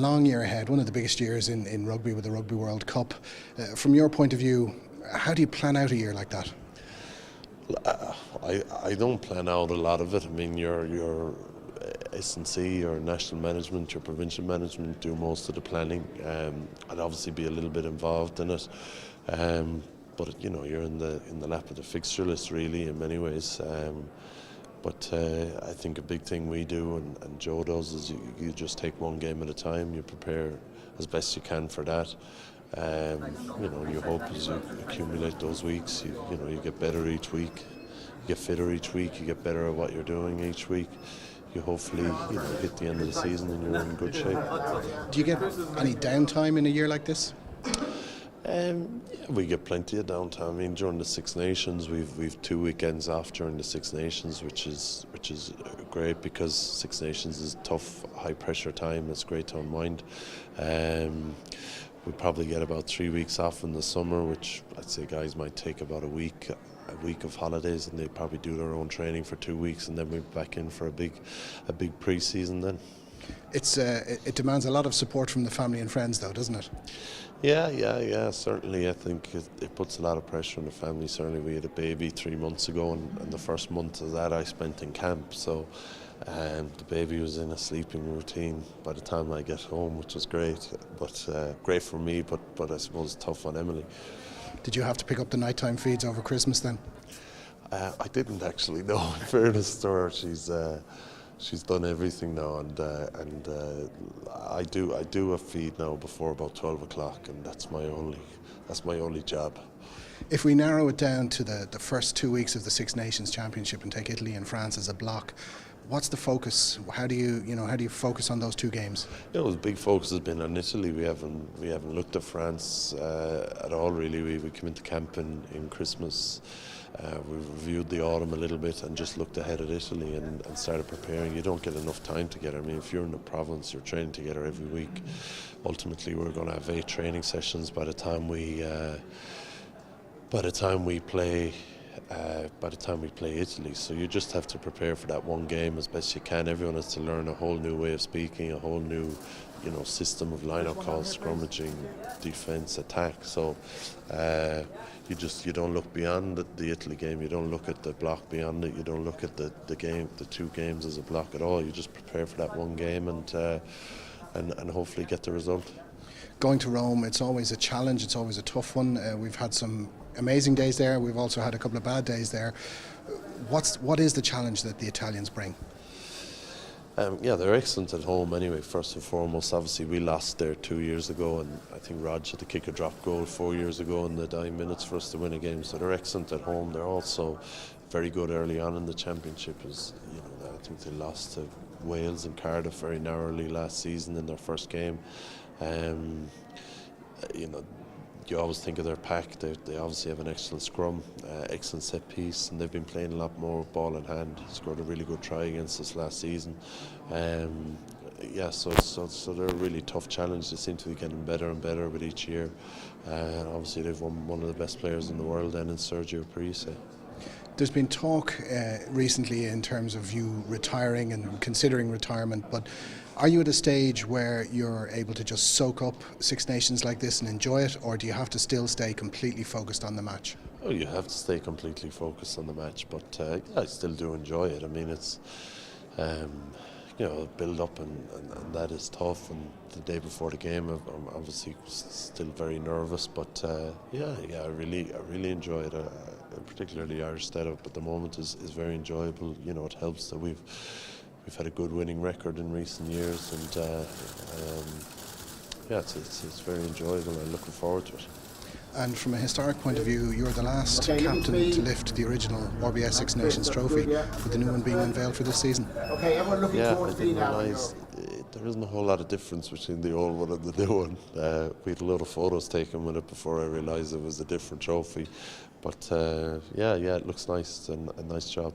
long year ahead, one of the biggest years in rugby with the Rugby World Cup. From your point of view, how do you plan out a year like that? I don't plan out a lot of it. I mean, your S&C, your national management, your provincial management do most of the planning. I'd obviously be a little bit involved in it, but you know, you're in the lap of the fixture list really in many ways. But I think a big thing we do and Joe does is you just take one game at a time. You prepare as best you can for that. You know, you hope as you accumulate those weeks, you get better each week, you get fitter each week, you get better at what you're doing each week. You hopefully hit the end of the season and you're in good shape. Do you get any downtime in a year like this? Yeah, we get plenty of downtime. I mean, during the Six Nations, we've 2 weekends off during the Six Nations, which is great because Six Nations is tough, high pressure time. It's great to unwind. We probably get about 3 weeks off in the summer, which I'd say guys might take about a week of holidays, and they probably do their own training for 2 weeks, and then we're back in for a big pre-season then. It demands a lot of support from the family and friends though, doesn't it? Yeah, certainly. I think it puts a lot of pressure on the family. Certainly we had a baby 3 months ago, and the first month of that I spent in camp, so the baby was in a sleeping routine by the time I get home, which was great, but great for me, but I suppose tough on Emily. Did you have to pick up the nighttime feeds over Christmas then? I didn't actually, no. In fairness to her, she's done everything now, and I do a feed now before about 12 o'clock, and that's my only job. If we narrow it down to the first 2 weeks of the Six Nations Championship and take Italy and France as a block, what's the focus? How do you focus on those two games? The big focus has been on Italy. We haven't looked at France at all really. We came into camp in Christmas. We reviewed the autumn a little bit and just looked ahead at Italy and started preparing. You don't get enough time together. I mean, if you're in the province, you're training together every week. Ultimately, we're going to have 8 training sessions by the time we play. By the time we play Italy, so you just have to prepare for that one game as best you can. Everyone has to learn a whole new way of speaking, a whole new, system of line-up calls, scrummaging, defence, attack. So you don't look beyond the Italy game. You don't look at the block beyond it. You don't look at the 2 games as a block at all. You just prepare for that one game and hopefully get the result. Going to Rome, it's always a challenge. It's always a tough one. We've had some amazing days there. We've also had a couple of bad days there. What is the challenge that the Italians bring? They're excellent at home anyway, first and foremost. Obviously, we lost there 2 years ago, and I think Rog had to kick a drop goal 4 years ago in the dying minutes for us to win a game. So they're excellent at home. They're also very good early on in the championship. I think they lost to Wales and Cardiff very narrowly last season in their first game. You always think of their pack. They obviously have an excellent scrum, excellent set piece, and they've been playing a lot more ball in hand. Scored a really good try against us last season. So they're a really tough challenge. They seem to be getting better and better with each year. Obviously they've won one of the best players in the world then in Sergio Parise. There's been talk recently in terms of you retiring and considering retirement, but are you at a stage where you're able to just soak up Six Nations like this and enjoy it, or do you have to still stay completely focused on the match? Oh, you have to stay completely focused on the match, but I still do enjoy it. I mean, it's build up and that is tough, and the day before the game I'm obviously still very nervous, but I really enjoy it. Particularly the Irish setup at the moment is very enjoyable. It helps that we've had a good winning record in recent years, and it's very enjoyable. I'm looking forward to it. And from a historic point of view, you're the last captain to lift the original RBS Six Nations trophy, with the new one being unveiled for this season. I didn't realise there isn't a whole lot of difference between the old one and the new one. We had a lot of photos taken with it before I realised it was a different trophy. But it looks nice and a nice job.